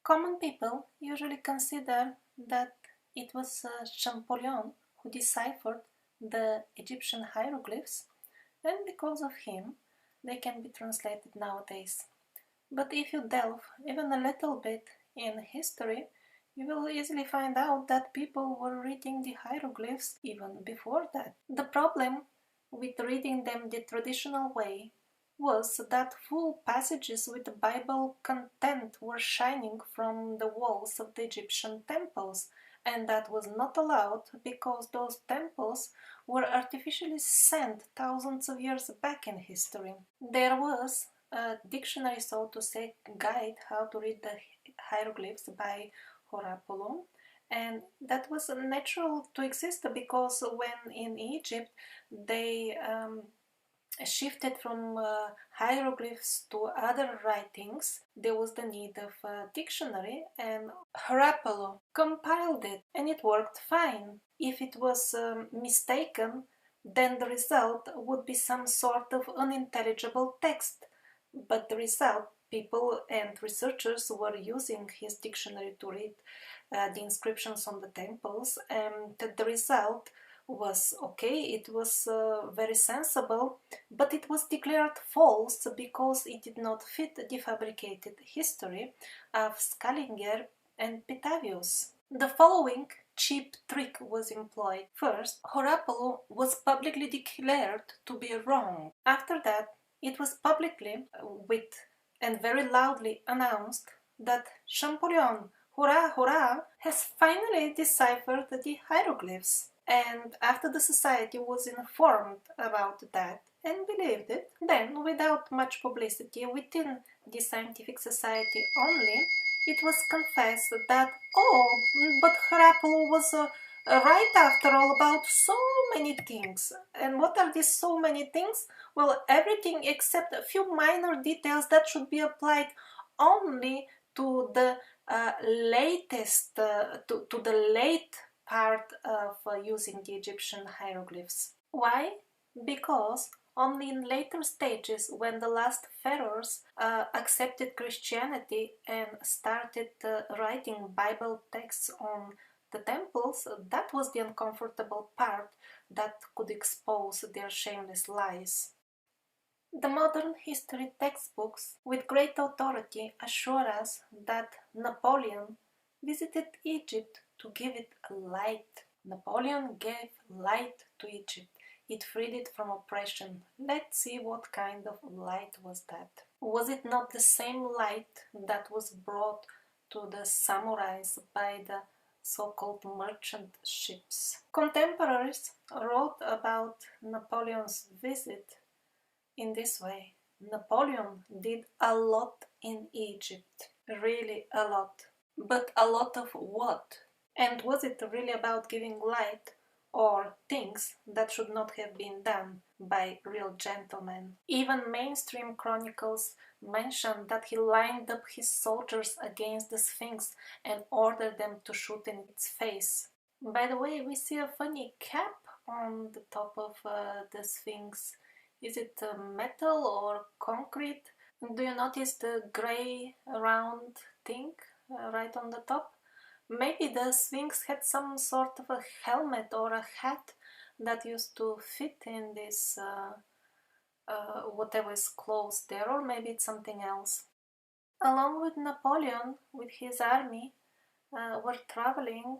Common people usually consider that it was Champollion who deciphered the Egyptian hieroglyphs, and because of him they can be translated nowadays. But if you delve even a little bit in history, you will easily find out that people were reading the hieroglyphs even before that. The problem with reading them the traditional way was that full passages with Bible content were shining from the walls of the Egyptian temples, and that was not allowed because those temples were artificially sent thousands of years back in history. There was a dictionary, so to say, guide how to read the hieroglyphs by Horapollo, and that was natural to exist because when in Egypt they shifted from hieroglyphs to other writings, there was the need of a dictionary, and Horapollo compiled it, and it worked fine. If it was mistaken, then the result would be some sort of unintelligible text. But the result, people and researchers were using his dictionary to read the inscriptions on the temples, and the result was okay, it was very sensible, but it was declared false because it did not fit the fabricated history of Scaliger and Petavius. The following cheap trick was employed. First, Horapollo was publicly declared to be wrong. After that, it was publicly, and very loudly announced that Champollion, hurrah, hurrah, has finally deciphered the hieroglyphs. And after the society was informed about that and believed it, then, without much publicity within the scientific society only, it was confessed that, oh, but Horapollo was right after all about so many things. And what are these so many things? Well, everything except a few minor details that should be applied only to the latest, to the late part of using the Egyptian hieroglyphs. Why? Because only in later stages, when the last pharaohs accepted Christianity and started writing Bible texts on the temples, that was the uncomfortable part that could expose their shameless lies. The modern history textbooks with great authority assure us that Napoleon visited Egypt to give it light. Napoleon gave light to Egypt. It freed it from oppression. Let's see what kind of light was that. Was it not the same light that was brought to the samurais by the so-called merchant ships? Contemporaries wrote about Napoleon's visit in this way. Napoleon did a lot in Egypt, really a lot. But a lot of what? And was it really about giving light, or things that should not have been done by real gentlemen? Even mainstream chronicles mention that he lined up his soldiers against the Sphinx and ordered them to shoot in its face. By the way, we see a funny cap on the top of the Sphinx. Is it metal or concrete? Do you notice the grey round thing right on the top? Maybe the Sphinx had some sort of a helmet or a hat that used to fit in this whatever is closed there, or maybe it's something else. Along with Napoleon, with his army, were traveling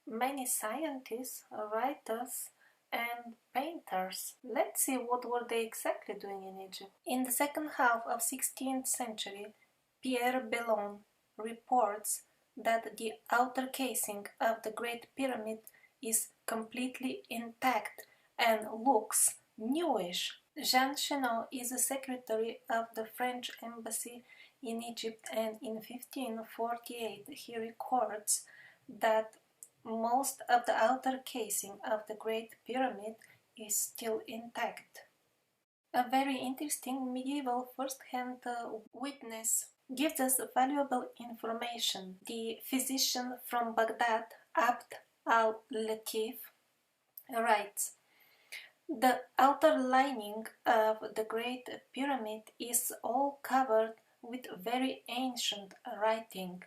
many scientists, writers, and painters. Let's see what were they exactly doing in Egypt. In the second half of 16th century, Pierre Bellon reports that the outer casing of the Great Pyramid is completely intact and looks newish. Jean Chenot is the secretary of the French embassy in Egypt, and in 1548 he records that most of the outer casing of the Great Pyramid is still intact. A very interesting medieval first-hand witness gives us valuable information. The physician from Baghdad, Abd al-Latif, writes, "The outer lining of the Great Pyramid is all covered with very ancient writing.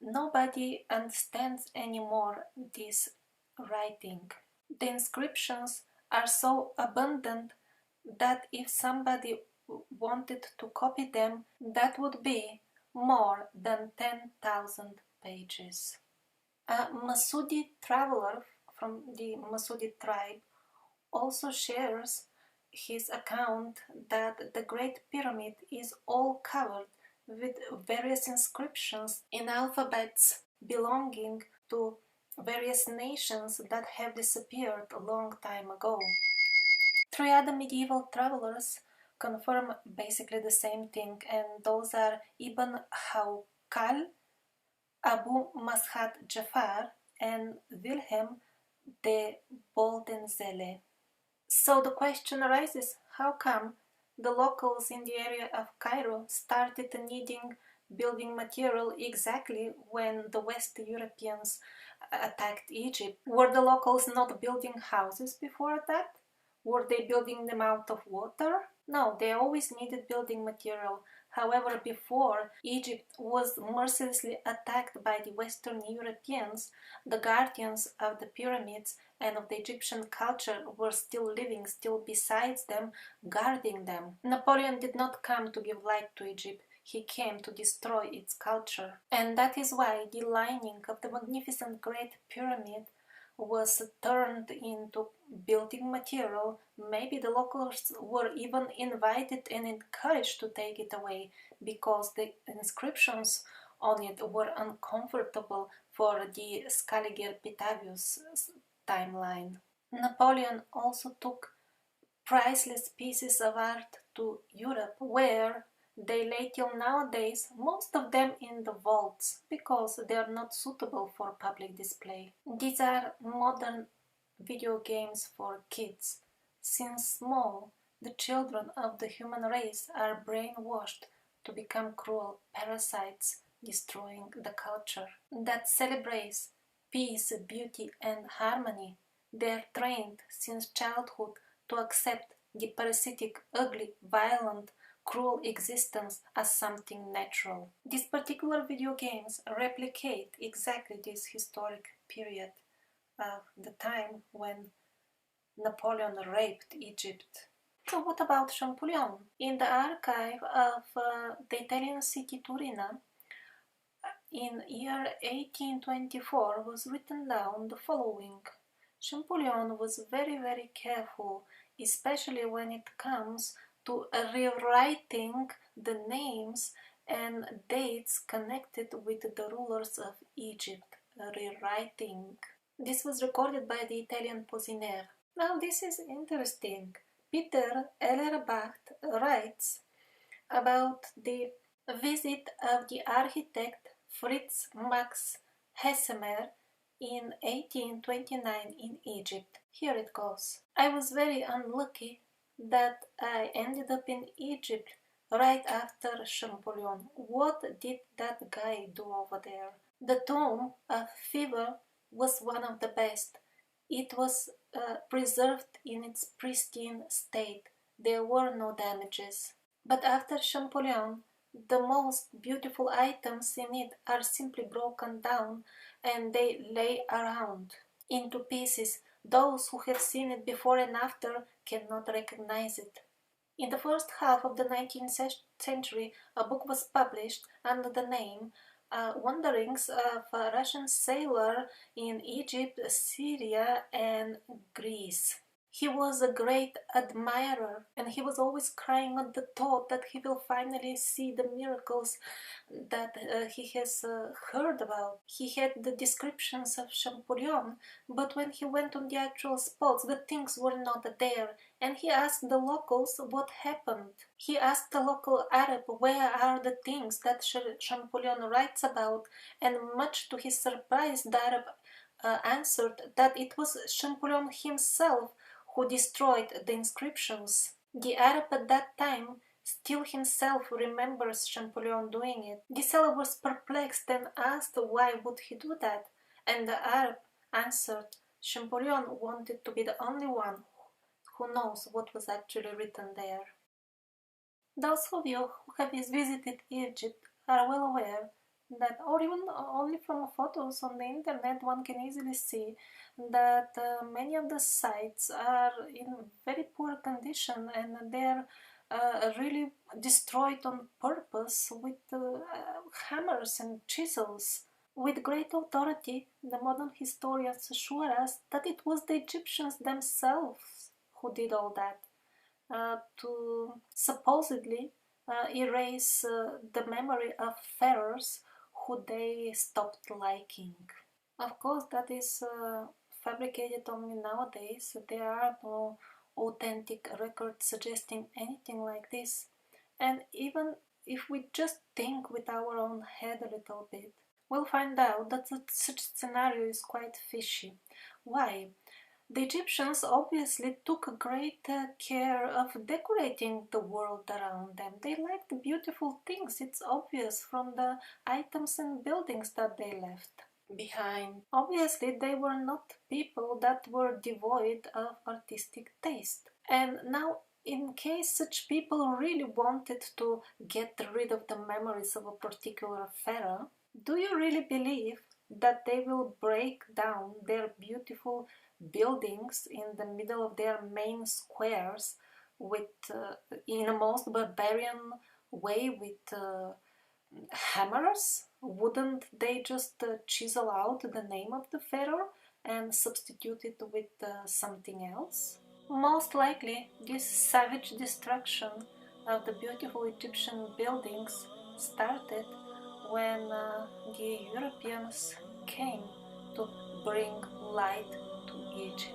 Nobody understands anymore this writing. The inscriptions are so abundant that if somebody wanted to copy them, that would be more than 10,000 pages. A Masudi traveler from the Masudi tribe also shares his account that the Great Pyramid is all covered with various inscriptions in alphabets belonging to various nations that have disappeared a long time ago. Three other medieval travelers confirm basically the same thing, and those are Ibn Hawqal, Abu Mashat Jafar, and Wilhelm de Boldenzele. So the question arises, how come the locals in the area of Cairo started needing building material exactly when the West Europeans attacked Egypt? Were the locals not building houses before that? Were they building them out of water? No, they always needed building material. However, before Egypt was mercilessly attacked by the Western Europeans, the guardians of the pyramids and of the Egyptian culture were still living, still besides them, guarding them. Napoleon did not come to give light to Egypt, he came to destroy its culture. And that is why the lining of the magnificent Great Pyramid was turned into building material. Maybe the locals were even invited and encouraged to take it away because the inscriptions on it were uncomfortable for the Scaliger-Petavius timeline. Napoleon also took priceless pieces of art to Europe, where they lay till nowadays, most of them in the vaults, because they are not suitable for public display. These are modern video games for kids. Since small, the children of the human race are brainwashed to become cruel parasites, destroying the culture that celebrates peace, beauty, and harmony. They are trained since childhood to accept the parasitic, ugly, violent, cruel existence as something natural. These particular video games replicate exactly this historic period of the time when Napoleon raped Egypt. So what about Champollion? In the archive of the Italian city Turin, in year 1824 was written down the following. Champollion was very careful, especially when it comes to rewriting the names and dates connected with the rulers of Egypt. Rewriting. This was recorded by the Italian Posiner. Now this is interesting. Peter Ellerbacht writes about the visit of the architect Fritz Max Hessemer in 1829 in Egypt. Here it goes. I was very unlucky that I ended up in Egypt right after Champollion. What did that guy do over there? The tomb of Fever was one of the best. It was preserved in its pristine state. There were no damages. But after Champollion, the most beautiful items in it are simply broken down and they lay around into pieces. Those who have seen it before and after cannot recognize it. In the first half of the 19th century, a book was published under the name Wanderings of a Russian Sailor in Egypt, Syria, and Greece. He was a great admirer, and he was always crying at the thought that he will finally see the miracles that he has heard about. He had the descriptions of Champollion, but when he went on the actual spots, the things were not there, and he asked the locals what happened. He asked the local Arab where are the things that Champollion writes about, and much to his surprise, the Arab answered that it was Champollion himself who destroyed the inscriptions. The Arab at that time still himself remembers Champollion doing it. The seller was perplexed and asked why would he do that, and the Arab answered Champollion wanted to be the only one who knows what was actually written there. Those of you who have visited Egypt are well aware that, or even only from photos on the internet, one can easily see that many of the sites are in very poor condition, and they are really destroyed on purpose with hammers and chisels. With great authority, the modern historians assure us that it was the Egyptians themselves who did all that, to supposedly erase the memory of pharaohs who they stopped liking. Of course, that is fabricated only nowadays. There are no authentic records suggesting anything like this. And even if we just think with our own head a little bit, we'll find out that such scenario is quite fishy. Why? The Egyptians obviously took great care of decorating the world around them. They liked beautiful things, it's obvious from the items and buildings that they left behind. Obviously, they were not people that were devoid of artistic taste. And now, in case such people really wanted to get rid of the memories of a particular pharaoh, do you really believe that they will break down their beautiful buildings in the middle of their main squares with in a most barbarian way with hammers? Wouldn't they just chisel out the name of the pharaoh and substitute it with something else? Most likely, this savage destruction of the beautiful Egyptian buildings started when the Europeans came to bring light to Egypt.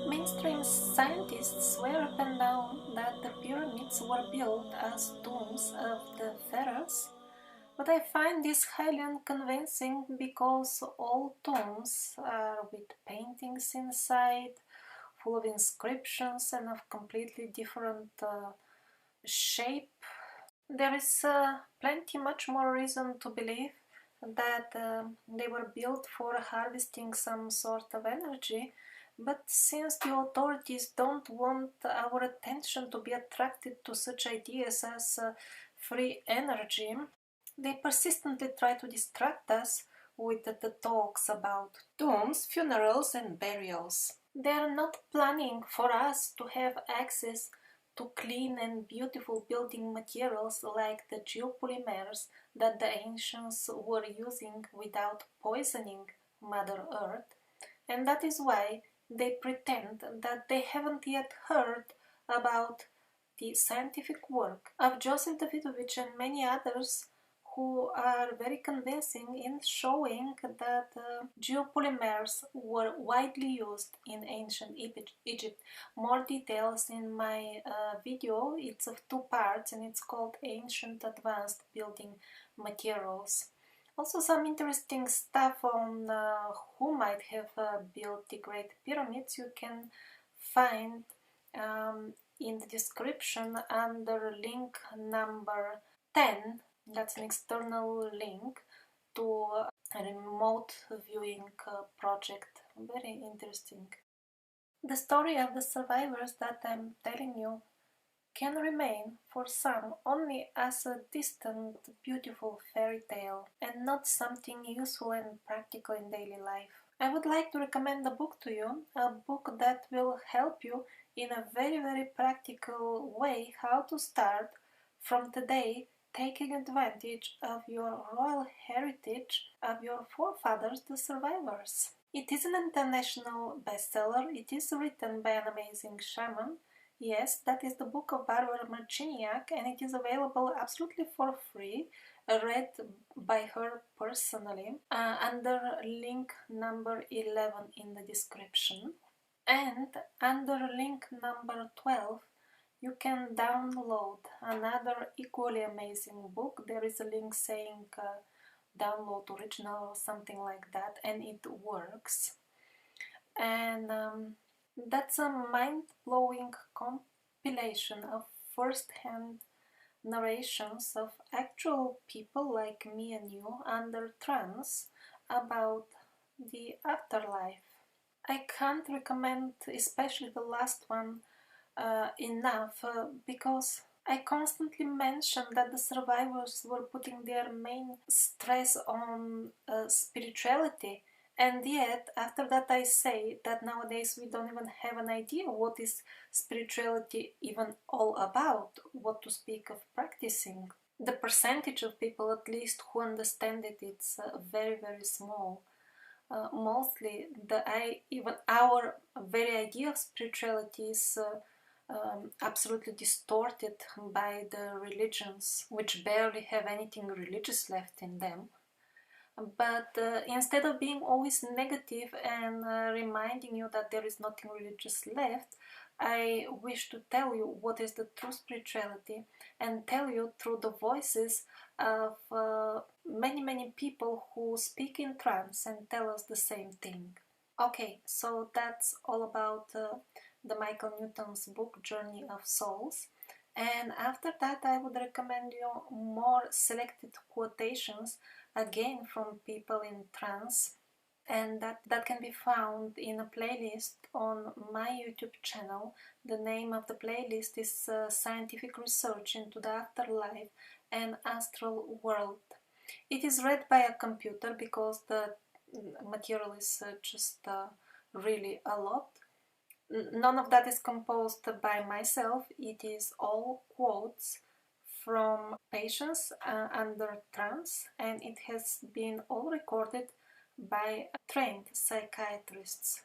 Mainstream scientists swear up and down that the pyramids were built as tombs of the pharaohs, but I find this highly unconvincing because all tombs are with paintings inside, full of inscriptions and of completely different shape. There is plenty much more reason to believe that they were built for harvesting some sort of energy, but since the authorities don't want our attention to be attracted to such ideas as free energy, they persistently try to distract us with the talks about tombs, funerals and burials. They are not planning for us to have access to clean and beautiful building materials like the geopolymers that the ancients were using without poisoning Mother Earth, and that is why they pretend that they haven't yet heard about the scientific work of Joseph Davidovich and many others who are very convincing in showing that geopolymers were widely used in ancient Egypt. More details in my video. It's of 2 parts and it's called Ancient Advanced Building Materials. Also some interesting stuff on who might have built the Great Pyramids you can find in the description under link number 10. That's an external link to a remote viewing project. Very interesting. The story of the survivors that I'm telling you can remain for some only as a distant, beautiful fairy tale and not something useful and practical in daily life. I would like to recommend a book to you, a book that will help you in a very practical way how to start from today taking advantage of your royal heritage of your forefathers, the survivors. It is an international bestseller. It is written by an amazing shaman. Yes, that is the book of Barbara Marciniak, and it is available absolutely for free, read by her personally, under link number 11 in the description. And under link number 12, you can download another equally amazing book. There is a link saying download original or something like that, and it works. And that's a mind-blowing compilation of first-hand narrations of actual people like me and you under trance about the afterlife. I can't recommend especially the last one enough because I constantly mention that the survivors were putting their main stress on spirituality, and yet after that I say that nowadays we don't even have an idea what is spirituality even all about, what to speak of practicing. The percentage of people at least who understand it, it's very very small. Mostly even our very idea of spirituality is absolutely distorted by the religions, which barely have anything religious left in them. But instead of being always negative and reminding you that there is nothing religious left, I wish to tell you what is the true spirituality and tell you through the voices of many people who speak in trance and tell us the same thing. Okay, so that's all about the Michael Newton's book Journey of Souls. And after that, I would recommend you more selected quotations, again from people in trance, and that can be found in a playlist on my YouTube channel. The name of the playlist is Scientific Research into the Afterlife and Astral World. It is read by a computer because the material is just really a lot. None of that is composed by myself. It is all quotes from patients under trance, and it has been all recorded by trained psychiatrists.